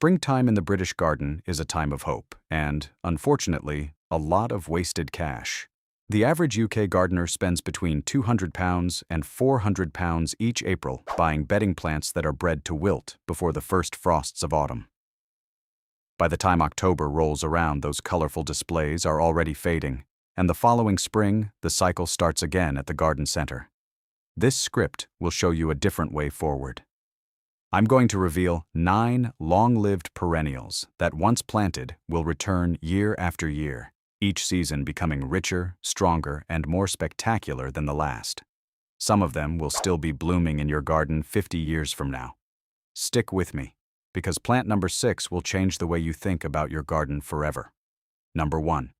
Springtime in the British garden is a time of hope and, unfortunately, a lot of wasted cash. The average UK gardener spends between £200 and £400 each April buying bedding plants that are bred to wilt before the first frosts of autumn. By the time October rolls around, those colorful displays are already fading, and the following spring, the cycle starts again at the garden center. This script will show you a different way forward. I'm going to reveal 9 long-lived perennials that, once planted, will return year after year, each season becoming richer, stronger, and more spectacular than the last. Some of them will still be blooming in your garden 50 years from now. Stick with me, because plant number 6 will change the way you think about your garden forever. Number 1.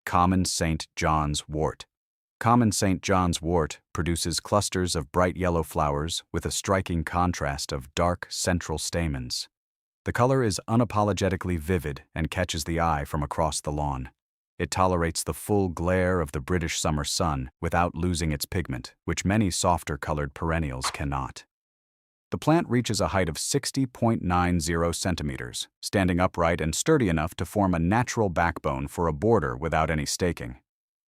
Common St. John's Wort. Common St. John's Wort produces clusters of bright yellow flowers with a striking contrast of dark central stamens. The color is unapologetically vivid and catches the eye from across the lawn. It tolerates the full glare of the British summer sun without losing its pigment, which many softer-colored perennials cannot. The plant reaches a height of 60.90 centimeters, standing upright and sturdy enough to form a natural backbone for a border without any staking.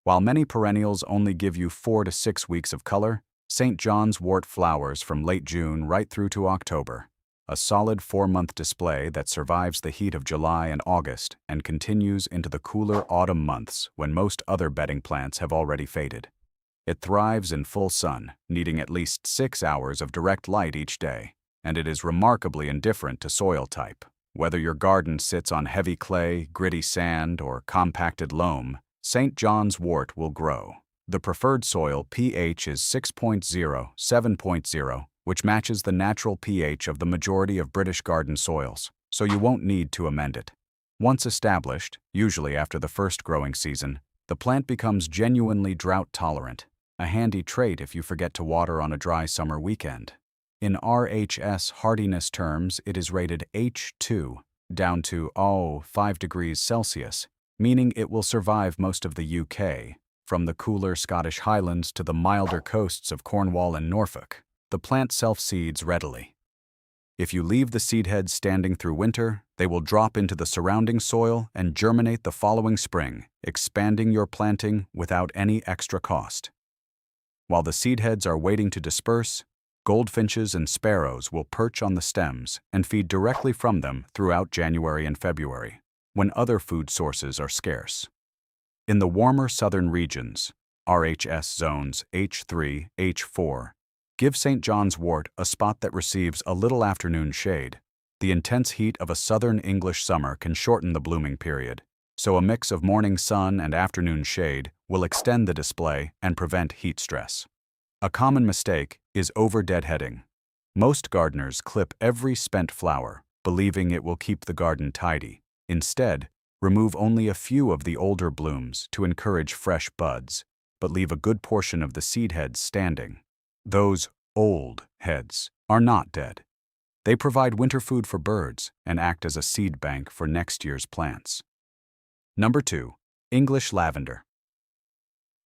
While many perennials only give you 4 to 6 weeks of color, St. John's Wort flowers from late June right through to October, a solid 4-month display that survives the heat of July and August and continues into the cooler autumn months when most other bedding plants have already faded. It thrives in full sun, needing at least 6 hours of direct light each day, and it is remarkably indifferent to soil type. Whether your garden sits on heavy clay, gritty sand, or compacted loam, St. John's Wort will grow. The preferred soil pH is 6.0–7.0, which matches the natural pH of the majority of British garden soils, so you won't need to amend it. Once established, usually after the first growing season, the plant becomes genuinely drought-tolerant, a handy trait if you forget to water on a dry summer weekend. In RHS hardiness terms, it is rated H2, down to 5 degrees Celsius, meaning it will survive most of the UK, from the cooler Scottish Highlands to the milder coasts of Cornwall and Norfolk. The plant self-seeds readily. If you leave the seed heads standing through winter, they will drop into the surrounding soil and germinate the following spring, expanding your planting without any extra cost. While the seed heads are waiting to disperse, goldfinches and sparrows will perch on the stems and feed directly from them throughout January and February, when other food sources are scarce. In the warmer southern regions, RHS zones H3, H4, give St. John's Wort a spot that receives a little afternoon shade. The intense heat of a southern English summer can shorten the blooming period, so a mix of morning sun and afternoon shade will extend the display and prevent heat stress. A common mistake is over-deadheading. Most gardeners clip every spent flower, believing it will keep the garden tidy. Instead, remove only a few of the older blooms to encourage fresh buds, but leave a good portion of the seed heads standing. Those old heads are not dead. They provide winter food for birds and act as a seed bank for next year's plants. Number 2. English Lavender.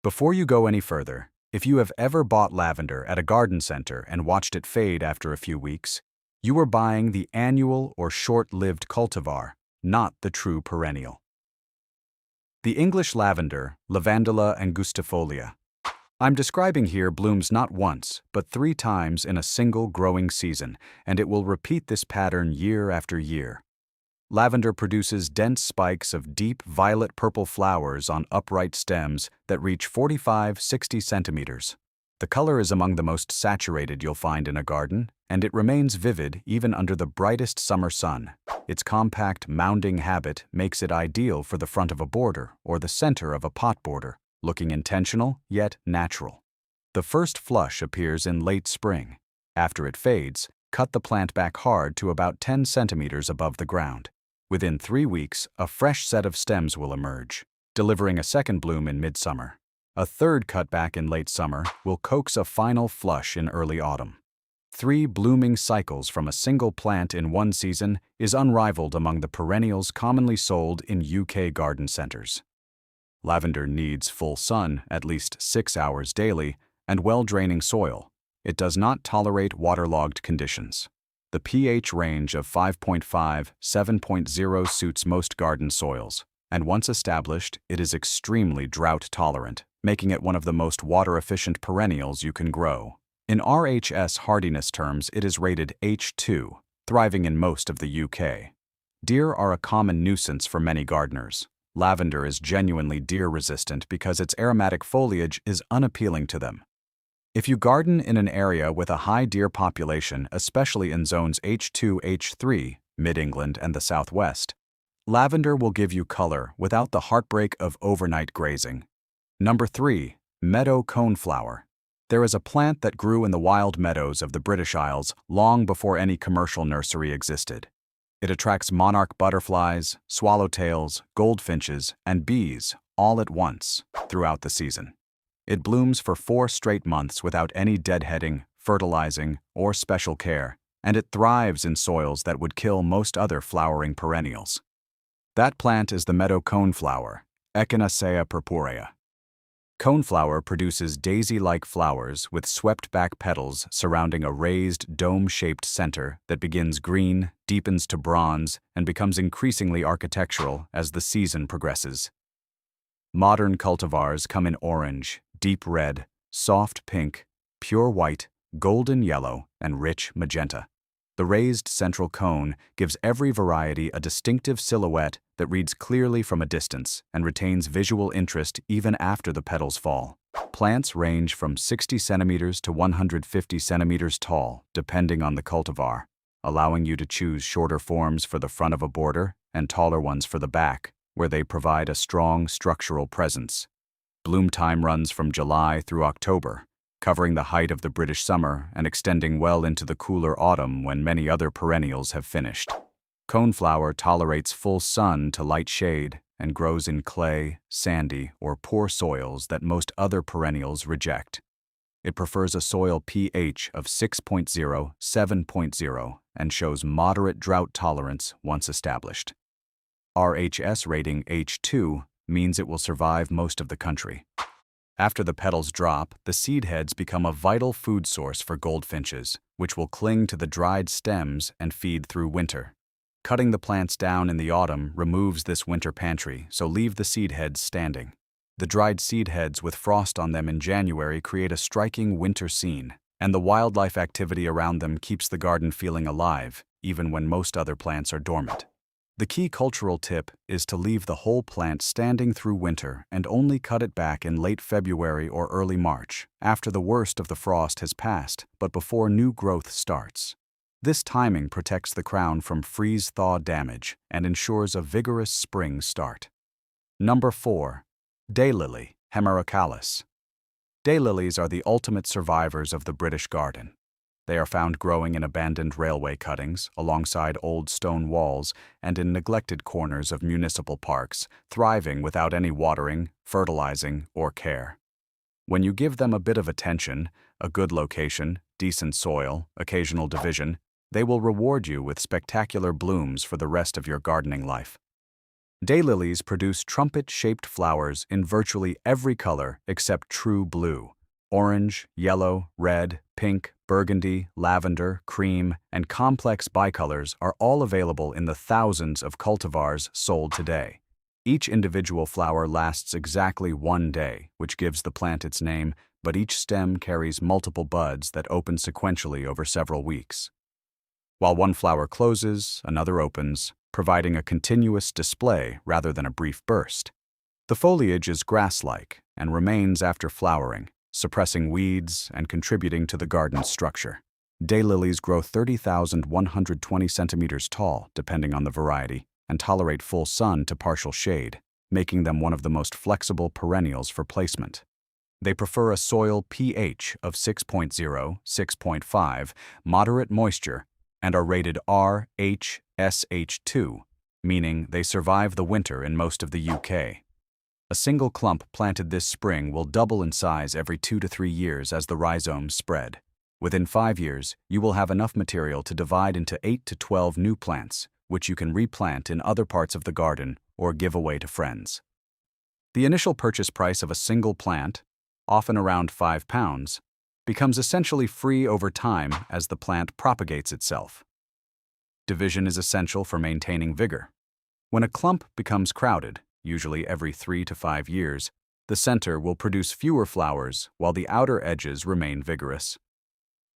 Before you go any further, if you have ever bought lavender at a garden center and watched it fade after a few weeks, you are buying the annual or short-lived cultivar, not the true perennial. The English lavender, Lavender angustifolia, I'm describing here blooms not once, but 3 times in a single growing season, and it will repeat this pattern year after year. Lavender produces dense spikes of deep violet-purple flowers on upright stems that reach 45–60 centimeters. The color is among the most saturated you'll find in a garden, and it remains vivid even under the brightest summer sun. Its compact, mounding habit makes it ideal for the front of a border or the center of a pot border, looking intentional yet natural. The first flush appears in late spring. After it fades, cut the plant back hard to about 10 centimeters above the ground. Within 3 weeks, a fresh set of stems will emerge, delivering a second bloom in midsummer. A third cutback in late summer will coax a final flush in early autumn. 3 blooming cycles from a single plant in one season is unrivaled among the perennials commonly sold in UK garden centers. Lavender needs full sun, at least 6 hours daily, and well-draining soil. It does not tolerate waterlogged conditions. The pH range of 5.5–7.0 suits most garden soils, and once established, it is extremely drought-tolerant, making it one of the most water-efficient perennials you can grow. In RHS hardiness terms, it is rated H2, thriving in most of the UK. Deer are a common nuisance for many gardeners. Lavender is genuinely deer-resistant because its aromatic foliage is unappealing to them. If you garden in an area with a high deer population, especially in zones H2, H3, Mid-England and the Southwest, lavender will give you color without the heartbreak of overnight grazing. Number 3. Meadow Coneflower. There is a plant that grew in the wild meadows of the British Isles long before any commercial nursery existed. It attracts monarch butterflies, swallowtails, goldfinches, and bees all at once throughout the season. It blooms for 4 straight months without any deadheading, fertilizing, or special care, and it thrives in soils that would kill most other flowering perennials. That plant is the meadow coneflower, Echinacea purpurea. Coneflower produces daisy-like flowers with swept-back petals surrounding a raised, dome-shaped center that begins green, deepens to bronze, and becomes increasingly architectural as the season progresses. Modern cultivars come in orange, deep red, soft pink, pure white, golden yellow, and rich magenta. The raised central cone gives every variety a distinctive silhouette that reads clearly from a distance and retains visual interest even after the petals fall. Plants range from 60 centimeters to 150 centimeters tall, depending on the cultivar, allowing you to choose shorter forms for the front of a border and taller ones for the back, where they provide a strong structural presence. Bloom time runs from July through October, covering the height of the British summer and extending well into the cooler autumn when many other perennials have finished. Coneflower tolerates full sun to light shade and grows in clay, sandy, or poor soils that most other perennials reject. It prefers a soil pH of 6.0–7.0 and shows moderate drought tolerance once established. RHS rating H2 means it will survive most of the country. After the petals drop, the seed heads become a vital food source for goldfinches, which will cling to the dried stems and feed through winter. Cutting the plants down in the autumn removes this winter pantry, so leave the seed heads standing. The dried seed heads with frost on them in January create a striking winter scene, and the wildlife activity around them keeps the garden feeling alive, even when most other plants are dormant. The key cultural tip is to leave the whole plant standing through winter and only cut it back in late February or early March, after the worst of the frost has passed, but before new growth starts. This timing protects the crown from freeze-thaw damage and ensures a vigorous spring start. Number 4. Daylily, Hemerocallis. Daylilies are the ultimate survivors of the British garden. They are found growing in abandoned railway cuttings, alongside old stone walls, and in neglected corners of municipal parks, thriving without any watering, fertilizing, or care. When you give them a bit of attention, a good location, decent soil, occasional division, they will reward you with spectacular blooms for the rest of your gardening life. Daylilies produce trumpet-shaped flowers in virtually every color except true blue. Orange, yellow, red, pink, burgundy, lavender, cream, and complex bicolors are all available in the thousands of cultivars sold today. Each individual flower lasts exactly 1 day, which gives the plant its name, but each stem carries multiple buds that open sequentially over several weeks. While one flower closes, another opens, providing a continuous display rather than a brief burst. The foliage is grass-like and remains after flowering, suppressing weeds and contributing to the garden's structure. Daylilies grow 30,120 centimeters tall, depending on the variety, and tolerate full sun to partial shade, making them one of the most flexible perennials for placement. They prefer a soil pH of 6.0–6.5, moderate moisture, and are rated RHSH2, meaning they survive the winter in most of the UK. A single clump planted this spring will double in size every 2 to 3 years as the rhizomes spread. Within 5 years, you will have enough material to divide into 8 to 12 new plants, which you can replant in other parts of the garden or give away to friends. The initial purchase price of a single plant, often around £5, becomes essentially free over time as the plant propagates itself. Division is essential for maintaining vigor. When a clump becomes crowded, usually every 3 to 5 years, the center will produce fewer flowers while the outer edges remain vigorous.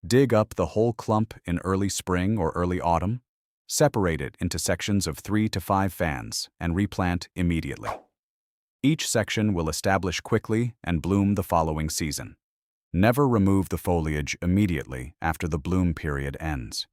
Dig up the whole clump in early spring or early autumn, separate it into sections of 3 to 5 fans, and replant immediately. Each section will establish quickly and bloom the following season. Never remove the foliage immediately after the bloom period ends.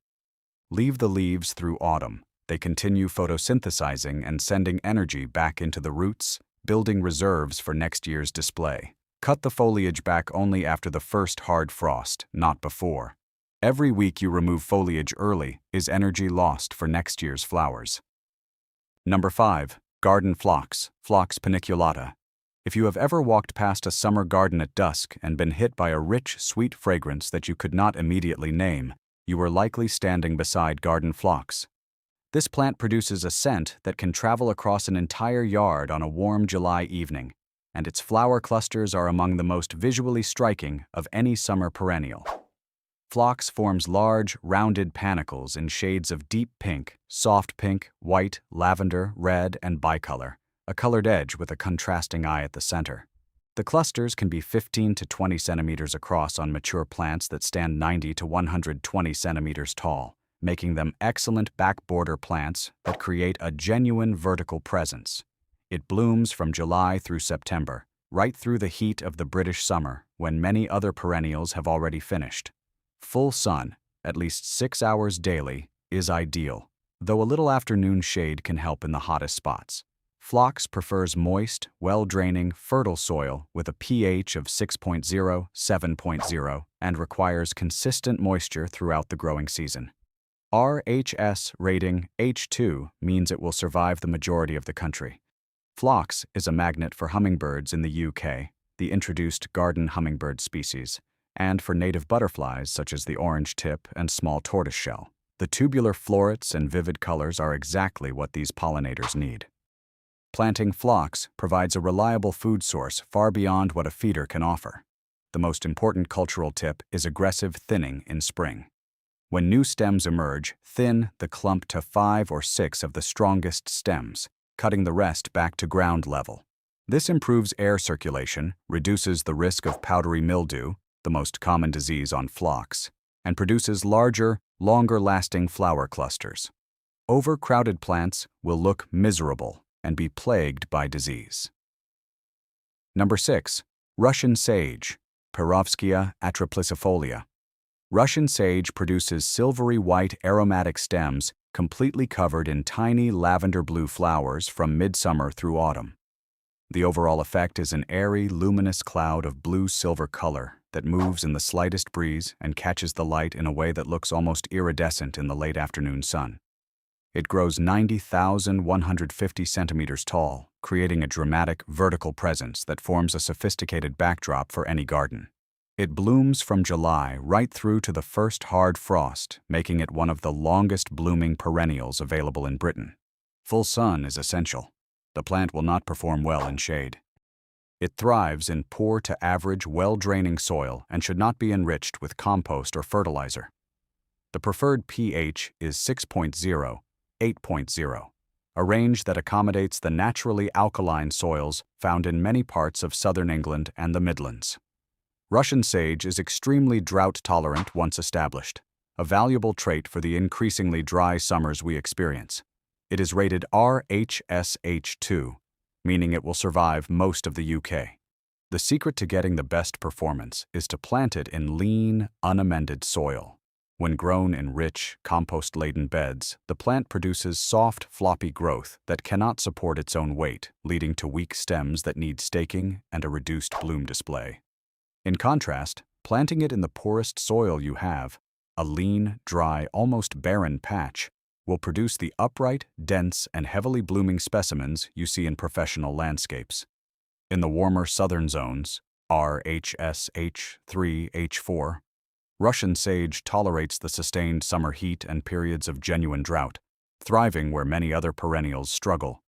Leave the leaves through autumn. They continue photosynthesizing and sending energy back into the roots, building reserves for next year's display. Cut the foliage back only after the first hard frost, not before. Every week you remove foliage early is energy lost for next year's flowers. Number 5. Garden Phlox, Phlox paniculata. If you have ever walked past a summer garden at dusk and been hit by a rich, sweet fragrance that you could not immediately name, you were likely standing beside garden phlox. This plant produces a scent that can travel across an entire yard on a warm July evening, and its flower clusters are among the most visually striking of any summer perennial. Phlox forms large, rounded panicles in shades of deep pink, soft pink, white, lavender, red, and bicolor, a colored edge with a contrasting eye at the center. The clusters can be 15 to 20 centimeters across on mature plants that stand 90 to 120 centimeters tall, making them excellent back border plants that create a genuine vertical presence. It blooms from July through September, right through the heat of the British summer when many other perennials have already finished. Full sun, at least 6 hours daily, is ideal, though a little afternoon shade can help in the hottest spots. Phlox prefers moist, well-draining, fertile soil with a pH of 6.0, 7.0, and requires consistent moisture throughout the growing season. RHS rating H2 means it will survive the majority of the country. Phlox is a magnet for hummingbirds in the UK, the introduced garden hummingbird species, and for native butterflies such as the orange tip and small tortoiseshell. The tubular florets and vivid colors are exactly what these pollinators need. Planting phlox provides a reliable food source far beyond what a feeder can offer. The most important cultural tip is aggressive thinning in spring. When new stems emerge, thin the clump to 5 or 6 of the strongest stems, cutting the rest back to ground level. This improves air circulation, reduces the risk of powdery mildew, the most common disease on phlox, and produces larger, longer-lasting flower clusters. Overcrowded plants will look miserable and be plagued by disease. Number 6. Russian sage, Perovskia atroplicifolia. Russian sage produces silvery white aromatic stems completely covered in tiny lavender blue flowers from midsummer through autumn. The overall effect is an airy, luminous cloud of blue-silver color that moves in the slightest breeze and catches the light in a way that looks almost iridescent in the late afternoon sun. It grows 90,150 centimeters tall, creating a dramatic vertical presence that forms a sophisticated backdrop for any garden. It blooms from July right through to the first hard frost, making it one of the longest blooming perennials available in Britain. Full sun is essential. The plant will not perform well in shade. It thrives in poor to average, well-draining soil and should not be enriched with compost or fertilizer. The preferred pH is 6.0, 8.0, a range that accommodates the naturally alkaline soils found in many parts of southern England and the Midlands. Russian sage is extremely drought-tolerant once established, a valuable trait for the increasingly dry summers we experience. It is rated RHSH2, meaning it will survive most of the UK. The secret to getting the best performance is to plant it in lean, unamended soil. When grown in rich, compost-laden beds, the plant produces soft, floppy growth that cannot support its own weight, leading to weak stems that need staking and a reduced bloom display. In contrast, planting it in the poorest soil you have, a lean, dry, almost barren patch, will produce the upright, dense, and heavily blooming specimens you see in professional landscapes. In the warmer southern zones, RHSH3H4, Russian sage tolerates the sustained summer heat and periods of genuine drought, thriving where many other perennials struggle.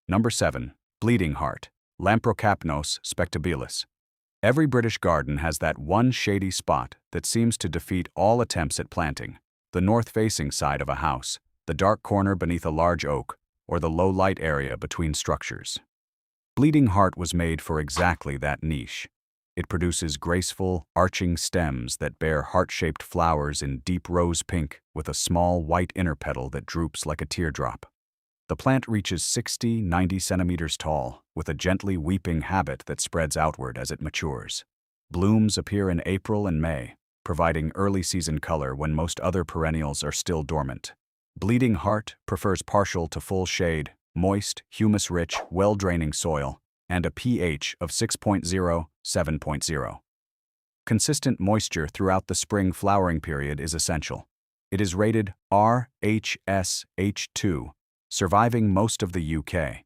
Number 7. Bleeding heart, Lamprocapnos spectabilis. Every British garden has that one shady spot that seems to defeat all attempts at planting, the north-facing side of a house, the dark corner beneath a large oak, or the low-light area between structures. Bleeding Heart was made for exactly that niche. It produces graceful, arching stems that bear heart-shaped flowers in deep rose pink with a small white inner petal that droops like a teardrop. The plant reaches 60–90 centimeters tall, with a gently weeping habit that spreads outward as it matures. Blooms appear in April and May, providing early-season color when most other perennials are still dormant. Bleeding Heart prefers partial to full shade, moist, humus-rich, well-draining soil, and a pH of 6.0–7.0. Consistent moisture throughout the spring flowering period is essential. It is rated RHS-H2, surviving most of the UK.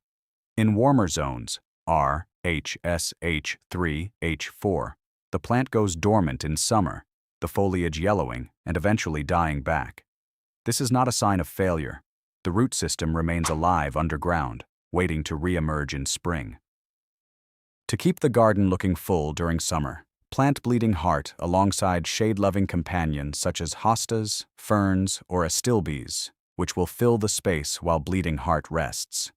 In warmer zones, RHS-H3-H4, the plant goes dormant in summer, the foliage yellowing and eventually dying back. This is not a sign of failure. The root system remains alive underground, waiting to re-emerge in spring. To keep the garden looking full during summer, plant Bleeding Heart alongside shade-loving companions such as hostas, ferns, or astilbes, which will fill the space while Bleeding Heart rests.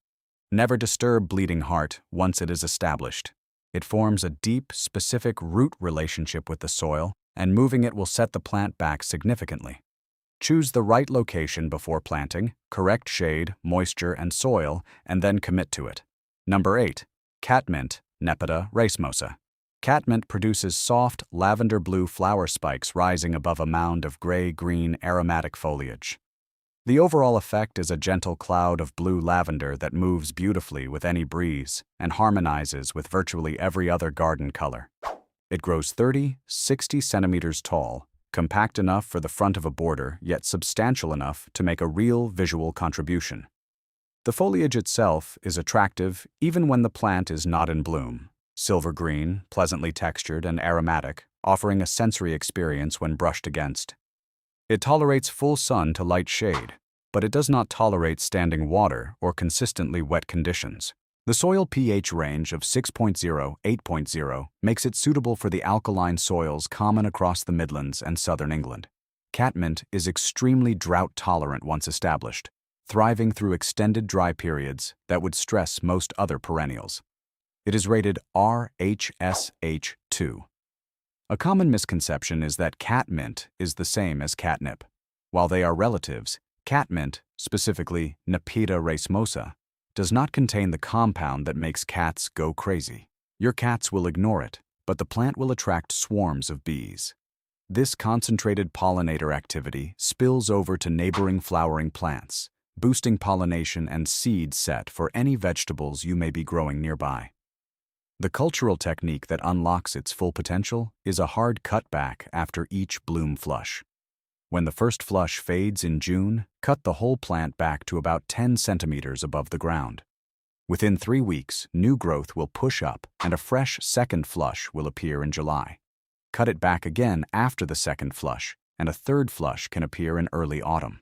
Never disturb Bleeding Heart once it is established. It forms a deep, specific root relationship with the soil, and moving it will set the plant back significantly. Choose the right location before planting, correct shade, moisture, and soil, and then commit to it. Number 8. Catmint, Nepeta racemosa. Catmint produces soft, lavender-blue flower spikes rising above a mound of gray-green aromatic foliage. The overall effect is a gentle cloud of blue lavender that moves beautifully with any breeze and harmonizes with virtually every other garden color. It grows 30–60 centimeters tall, compact enough for the front of a border, yet substantial enough to make a real visual contribution. The foliage itself is attractive even when the plant is not in bloom. Silver green, pleasantly textured and aromatic, offering a sensory experience when brushed against. It tolerates full sun to light shade, but it does not tolerate standing water or consistently wet conditions. The soil pH range of 6.0–8.0 makes it suitable for the alkaline soils common across the Midlands and southern England. Catmint is extremely drought-tolerant once established, thriving through extended dry periods that would stress most other perennials. It is rated RHS-H2. A common misconception is that catmint is the same as catnip. While they are relatives, catmint, specifically Nepeta racemosa, does not contain the compound that makes cats go crazy. Your cats will ignore it, but the plant will attract swarms of bees. This concentrated pollinator activity spills over to neighboring flowering plants, boosting pollination and seed set for any vegetables you may be growing nearby. The cultural technique that unlocks its full potential is a hard cutback after each bloom flush. When the first flush fades in June, cut the whole plant back to about 10 centimeters above the ground. Within 3 weeks, new growth will push up and a fresh second flush will appear in July. Cut it back again after the second flush, and a third flush can appear in early autumn.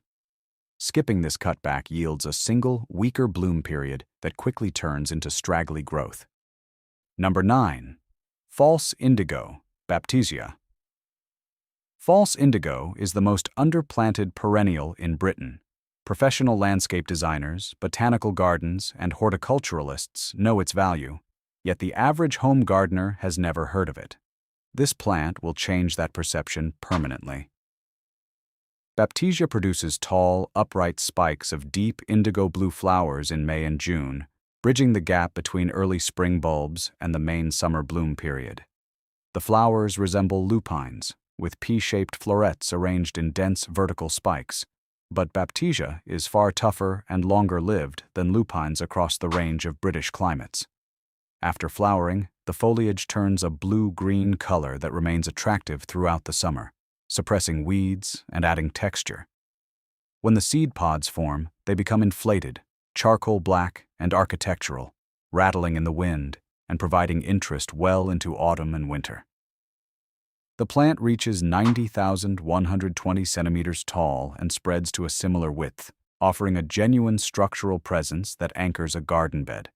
Skipping this cutback yields a single, weaker bloom period that quickly turns into straggly growth. Number 9. False indigo, Baptisia. False indigo is the most underplanted perennial in Britain. Professional landscape designers, botanical gardens, and horticulturalists know its value, yet the average home gardener has never heard of it. This plant will change that perception permanently. Baptisia produces tall, upright spikes of deep indigo blue flowers in May and June, bridging the gap between early spring bulbs and the main summer bloom period. The flowers resemble lupines, with pea-shaped florets arranged in dense vertical spikes, but Baptisia is far tougher and longer-lived than lupines across the range of British climates. After flowering, the foliage turns a blue-green color that remains attractive throughout the summer, suppressing weeds and adding texture. When the seed pods form, they become inflated, charcoal black and architectural, rattling in the wind and providing interest well into autumn and winter. The plant reaches 90,120 centimeters tall and spreads to a similar width, offering a genuine structural presence that anchors a garden bed.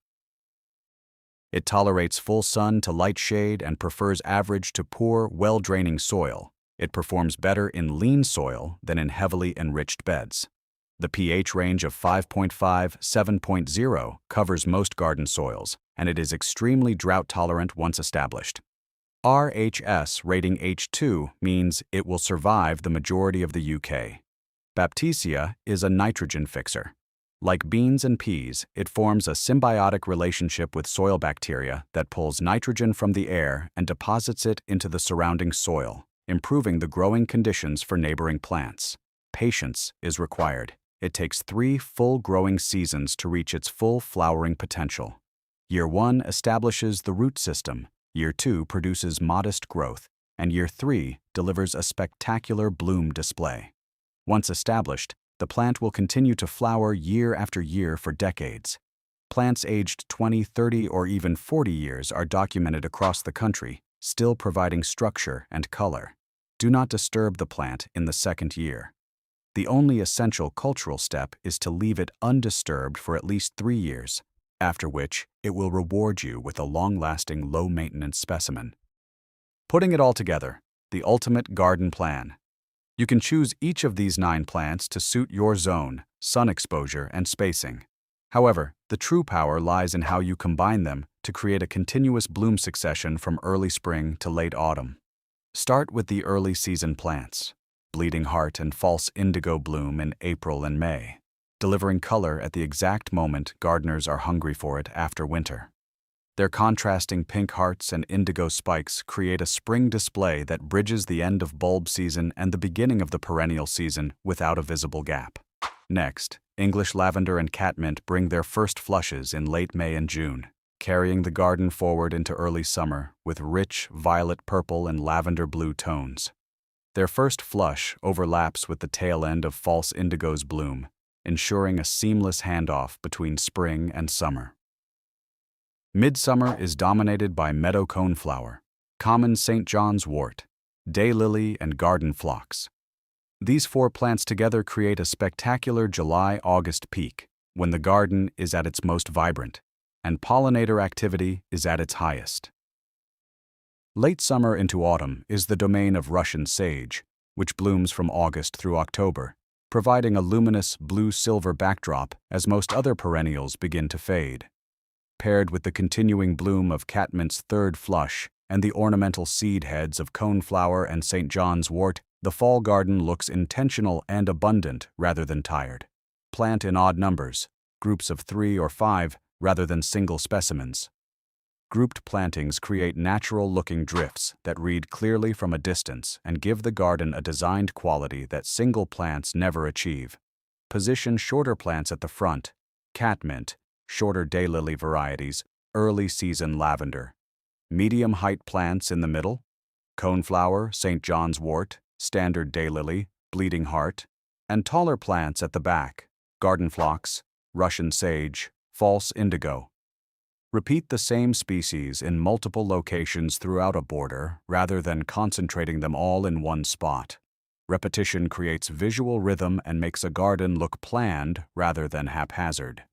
It tolerates full sun to light shade and prefers average to poor, well-draining soil. It performs better in lean soil than in heavily enriched beds. The pH range of 5.5–7.0 covers most garden soils, and it is extremely drought-tolerant once established. RHS rating H2 means it will survive the majority of the UK. Baptisia is a nitrogen fixer. Like beans and peas, it forms a symbiotic relationship with soil bacteria that pulls nitrogen from the air and deposits it into the surrounding soil, improving the growing conditions for neighboring plants. Patience is required. It takes 3 full growing seasons to reach its full flowering potential. Year 1 establishes the root system, Year 2 produces modest growth, and Year 3 delivers a spectacular bloom display. Once established, the plant will continue to flower year after year for decades. Plants aged 20, 30, or even 40 years are documented across the country, still providing structure and color. Do not disturb the plant in the second year. The only essential cultural step is to leave it undisturbed for at least 3 years, after which it will reward you with a long-lasting, low-maintenance specimen. Putting it all together, the ultimate garden plan. You can choose each of these 9 plants to suit your zone, sun exposure, and spacing. However, the true power lies in how you combine them to create a continuous bloom succession from early spring to late autumn. Start with the early season plants. Bleeding Heart and False Indigo bloom in April and May, delivering color at the exact moment gardeners are hungry for it after winter. Their contrasting pink hearts and indigo spikes create a spring display that bridges the end of bulb season and the beginning of the perennial season without a visible gap. Next, English lavender and catmint bring their first flushes in late May and June, carrying the garden forward into early summer with rich violet purple and lavender blue tones. Their first flush overlaps with the tail end of False Indigo's bloom, ensuring a seamless handoff between spring and summer. Midsummer is dominated by Meadow Coneflower, common St. John's Wort, Daylily, and garden Phlox. These 4 plants together create a spectacular July-August peak, when the garden is at its most vibrant, and pollinator activity is at its highest. Late summer into autumn is the domain of Russian sage, which blooms from August through October, providing a luminous blue-silver backdrop as most other perennials begin to fade. Paired with the continuing bloom of catmint's third flush and the ornamental seed heads of coneflower and St. John's Wort, the fall garden looks intentional and abundant rather than tired. Plant in odd numbers, groups of 3 or 5 rather than single specimens. Grouped plantings create natural-looking drifts that read clearly from a distance and give the garden a designed quality that single plants never achieve. Position shorter plants at the front, catmint, shorter daylily varieties, early season lavender. Medium-height plants in the middle, coneflower, St. John's Wort, standard daylily, bleeding heart, and taller plants at the back, garden Phlox, Russian sage, false indigo. Repeat the same species in multiple locations throughout a border rather than concentrating them all in one spot. Repetition creates visual rhythm and makes a garden look planned rather than haphazard.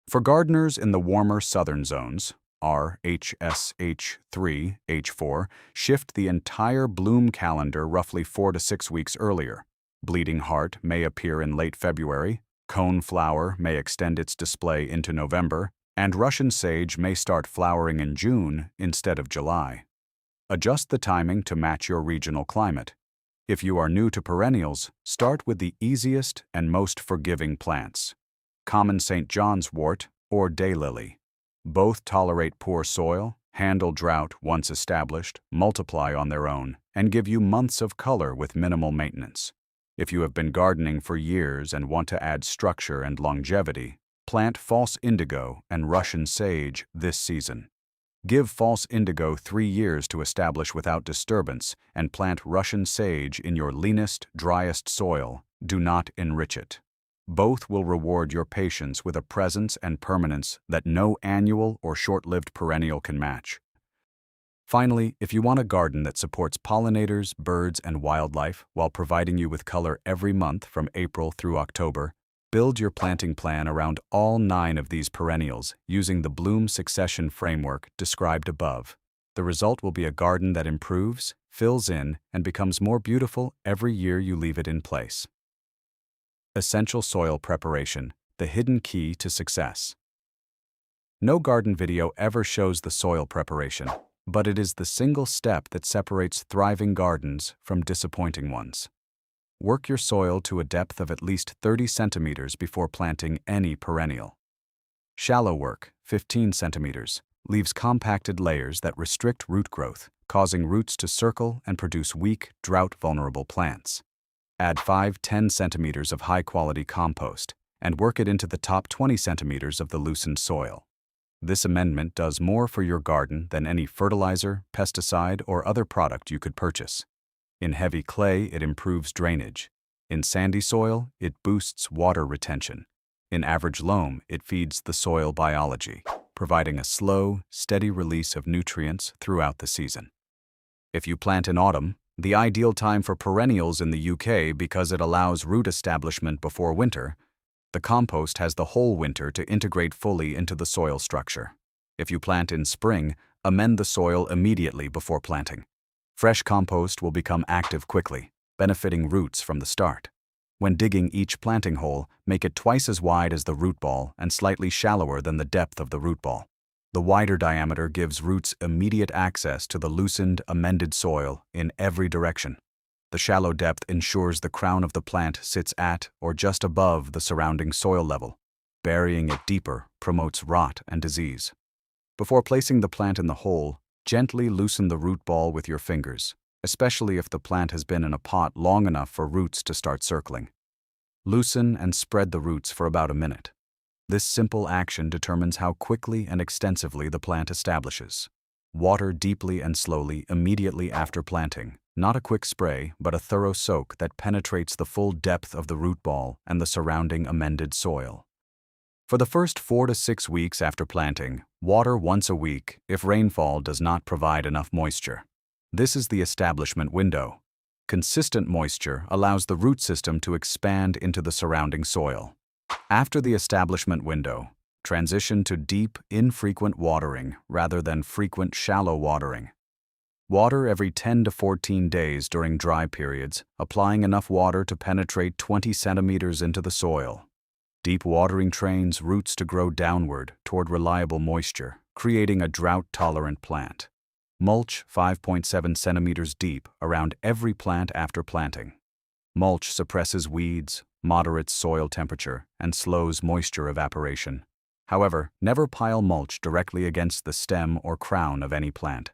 For gardeners in the warmer southern zones, RHSH3, H4, shift the entire bloom calendar roughly 4 to 6 weeks earlier. Bleeding Heart may appear in late February, coneflower may extend its display into November, and Russian sage may start flowering in June instead of July. Adjust the timing to match your regional climate. If you are new to perennials, start with the easiest and most forgiving plants. Common St. John's Wort or daylily. Both tolerate poor soil, handle drought once established, multiply on their own, and give you months of color with minimal maintenance. If you have been gardening for years and want to add structure and longevity, plant false indigo and Russian sage this season. Give false indigo 3 years to establish without disturbance and plant Russian sage in your leanest, driest soil. Do not enrich it. Both will reward your patience with a presence and permanence that no annual or short-lived perennial can match. Finally, if you want a garden that supports pollinators, birds, and wildlife while providing you with color every month from April through October, build your planting plan around all 9 of these perennials using the bloom succession framework described above. The result will be a garden that improves, fills in, and becomes more beautiful every year you leave it in place. Essential soil preparation, the hidden key to success. No garden video ever shows the soil preparation, but it is the single step that separates thriving gardens from disappointing ones. Work your soil to a depth of at least 30 centimeters before planting any perennial. Shallow work, 15 centimeters, leaves compacted layers that restrict root growth, causing roots to circle and produce weak, drought-vulnerable plants. Add 5–10 centimeters of high-quality compost and work it into the top 20 centimeters of the loosened soil. This amendment does more for your garden than any fertilizer, pesticide, or other product you could purchase. In heavy clay, it improves drainage. In sandy soil, it boosts water retention. In average loam, it feeds the soil biology, providing a slow, steady release of nutrients throughout the season. If you plant in autumn, the ideal time for perennials in the UK because it allows root establishment before winter, the compost has the whole winter to integrate fully into the soil structure. If you plant in spring, amend the soil immediately before planting. Fresh compost will become active quickly, benefiting roots from the start. When digging each planting hole, make it twice as wide as the root ball and slightly shallower than the depth of the root ball. The wider diameter gives roots immediate access to the loosened, amended soil in every direction. The shallow depth ensures the crown of the plant sits at or just above the surrounding soil level. Burying it deeper promotes rot and disease. Before placing the plant in the hole, gently loosen the root ball with your fingers, especially if the plant has been in a pot long enough for roots to start circling. Loosen and spread the roots for about a minute. This simple action determines how quickly and extensively the plant establishes. Water deeply and slowly immediately after planting, not a quick spray, but a thorough soak that penetrates the full depth of the root ball and the surrounding amended soil. For the first 4 to 6 weeks after planting, water once a week if rainfall does not provide enough moisture. This is the establishment window. Consistent moisture allows the root system to expand into the surrounding soil. After the establishment window, transition to deep, infrequent watering rather than frequent, shallow watering. Water every 10 to 14 days during dry periods, applying enough water to penetrate 20 centimeters into the soil. Deep watering trains roots to grow downward toward reliable moisture, creating a drought-tolerant plant. Mulch 5.7 centimeters deep around every plant after planting. Mulch suppresses weeds, moderates soil temperature, and slows moisture evaporation. However, never pile mulch directly against the stem or crown of any plant.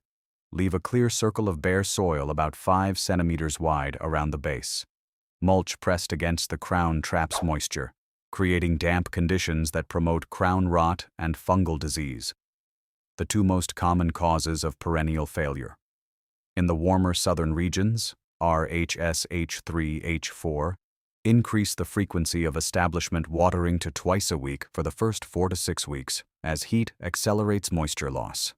Leave a clear circle of bare soil about 5 centimeters wide around the base. Mulch pressed against the crown traps moisture, creating damp conditions that promote crown rot and fungal disease, the two most common causes of perennial failure. In the warmer southern regions, RHSH3H4, increase the frequency of establishment watering to twice a week for the first 4 to 6 weeks, as heat accelerates moisture loss.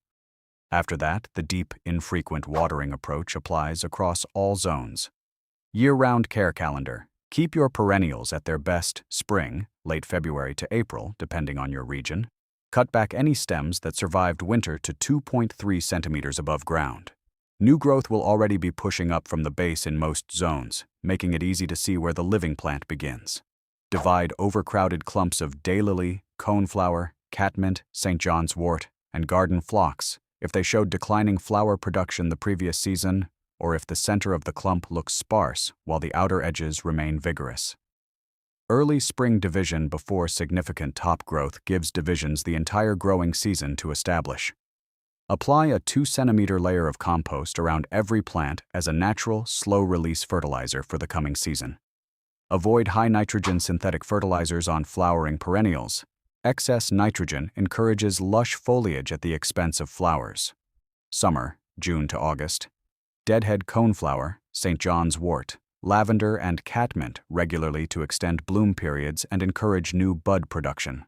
After that, the deep, infrequent watering approach applies across all zones. Year-round care calendar. Keep your perennials at their best spring, late February to April, depending on your region. Cut back any stems that survived winter to 2.3 centimeters above ground. New growth will already be pushing up from the base in most zones, making it easy to see where the living plant begins. Divide overcrowded clumps of Daylily, coneflower, catmint, St. John's wort, and garden phlox if they showed declining flower production the previous season, or if the center of the clump looks sparse while the outer edges remain vigorous. Early spring division before significant top growth gives divisions the entire growing season to establish. Apply a 2-centimeter layer of compost around every plant as a natural, slow-release fertilizer for the coming season. Avoid high-nitrogen synthetic fertilizers on flowering perennials. Excess nitrogen encourages lush foliage at the expense of flowers. Summer, June to August. Deadhead coneflower, St. John's wort, lavender, and catmint regularly to extend bloom periods and encourage new bud production.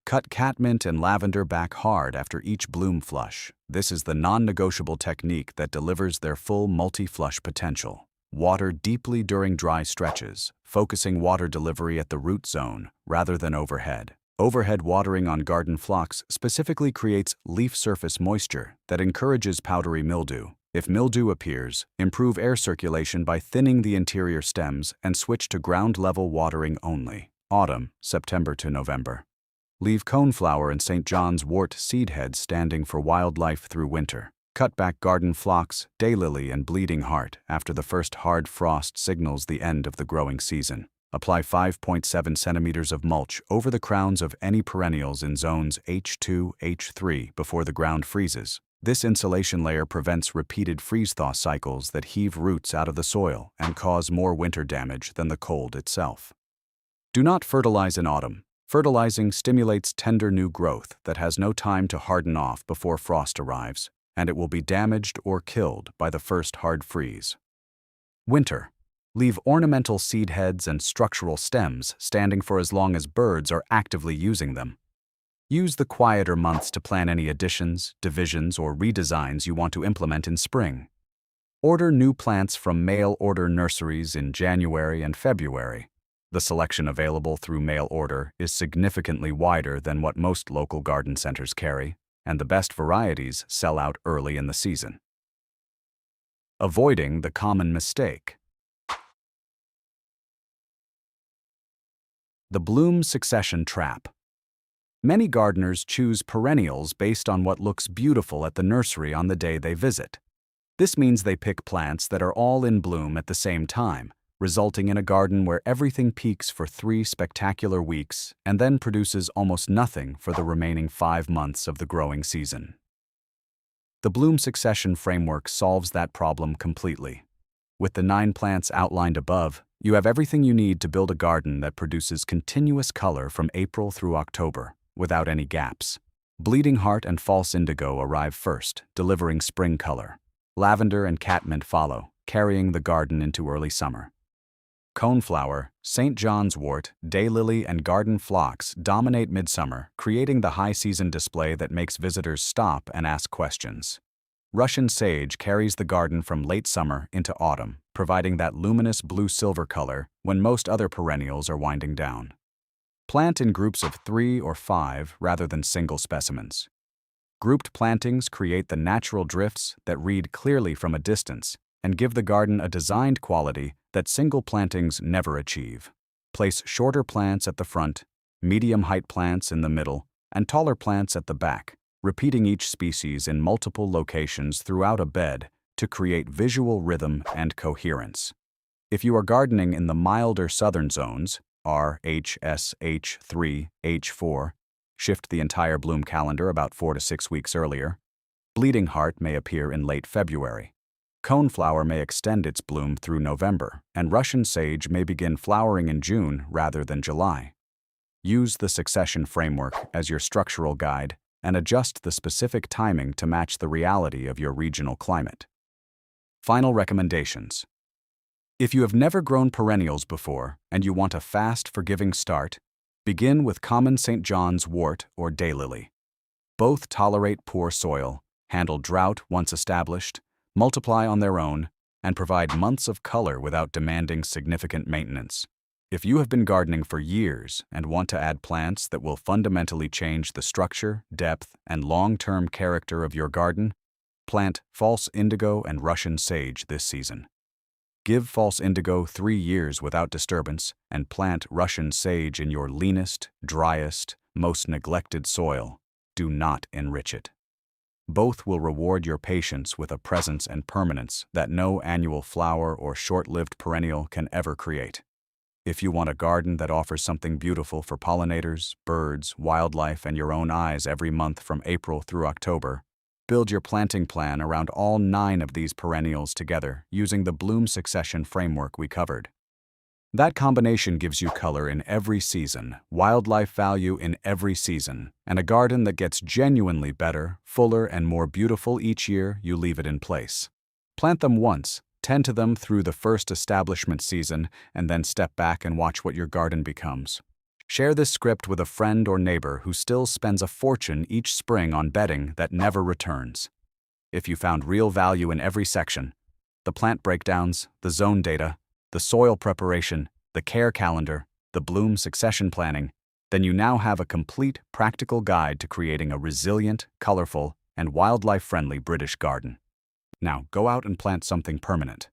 Cut catmint and lavender back hard after each bloom flush. This is the non-negotiable technique that delivers their full multi-flush potential. Water deeply during dry stretches, focusing water delivery at the root zone rather than overhead. Overhead watering on garden phlox specifically creates leaf surface moisture that encourages powdery mildew, If mildew appears, improve air circulation by thinning the interior stems and switch to ground-level watering only. Autumn, September to November. Leave coneflower and St. John's wort seed heads standing for wildlife through winter. Cut back garden phlox, daylily, and bleeding heart after the first hard frost signals the end of the growing season. Apply 5.7 centimeters of mulch over the crowns of any perennials in zones H2, H3 before the ground freezes. This insulation layer prevents repeated freeze-thaw cycles that heave roots out of the soil and cause more winter damage than the cold itself. Do not fertilize in autumn. Fertilizing stimulates tender new growth that has no time to harden off before frost arrives, and it will be damaged or killed by the first hard freeze. Winter. Leave ornamental seed heads and structural stems standing for as long as birds are actively using them. Use the quieter months to plan any additions, divisions, or redesigns you want to implement in spring. Order new plants from mail-order nurseries in January and February. The selection available through mail order is significantly wider than what most local garden centers carry, and the best varieties sell out early in the season. Avoiding the common mistake. The bloom succession trap. Many gardeners choose perennials based on what looks beautiful at the nursery on the day they visit. This means they pick plants that are all in bloom at the same time, resulting in a garden where everything peaks for 3 spectacular weeks and then produces almost nothing for the remaining 5 months of the growing season. The bloom succession framework solves that problem completely. With the 9 plants outlined above, you have everything you need to build a garden that produces continuous color from April through October, without any gaps. Bleeding heart and false indigo arrive first, delivering spring color. Lavender and catmint follow, carrying the garden into early summer. Coneflower, St. John's wort, daylily, and garden phlox dominate midsummer, creating the high-season display that makes visitors stop and ask questions. Russian sage carries the garden from late summer into autumn, providing that luminous blue-silver color when most other perennials are winding down. Plant in groups of 3 or 5 rather than single specimens. Grouped plantings create the natural drifts that read clearly from a distance and give the garden a designed quality that single plantings never achieve. Place shorter plants at the front, medium-height plants in the middle, and taller plants at the back, repeating each species in multiple locations throughout a bed to create visual rhythm and coherence. If you are gardening in the milder southern zones, R, H, S, H3, H4, shift the entire bloom calendar about 4 to 6 weeks earlier. Bleeding heart may appear in late February. Coneflower may extend its bloom through November, and Russian sage may begin flowering in June rather than July. Use the succession framework as your structural guide and adjust the specific timing to match the reality of your regional climate. Final recommendations. If you have never grown perennials before and you want a fast, forgiving start, begin with common St. John's wort or daylily. Both tolerate poor soil, handle drought once established, multiply on their own, and provide months of color without demanding significant maintenance. If you have been gardening for years and want to add plants that will fundamentally change the structure, depth, and long-term character of your garden, plant false indigo and Russian sage this season. Give false indigo 3 years without disturbance and plant Russian sage in your leanest, driest, most neglected soil. Do not enrich it. Both will reward your patience with a presence and permanence that no annual flower or short-lived perennial can ever create. If you want a garden that offers something beautiful for pollinators, birds, wildlife, and your own eyes every month from April through October, build your planting plan around all 9 of these perennials together using the bloom succession framework we covered. That combination gives you color in every season, wildlife value in every season, and a garden that gets genuinely better, fuller, and more beautiful each year you leave it in place. Plant them once, tend to them through the first establishment season, and then step back and watch what your garden becomes. Share this script with a friend or neighbor who still spends a fortune each spring on bedding that never returns. If you found real value in every section, the plant breakdowns, the zone data, the soil preparation, the care calendar, the bloom succession planning, then you now have a complete, practical guide to creating a resilient, colorful, and wildlife-friendly British garden. Now, go out and plant something permanent.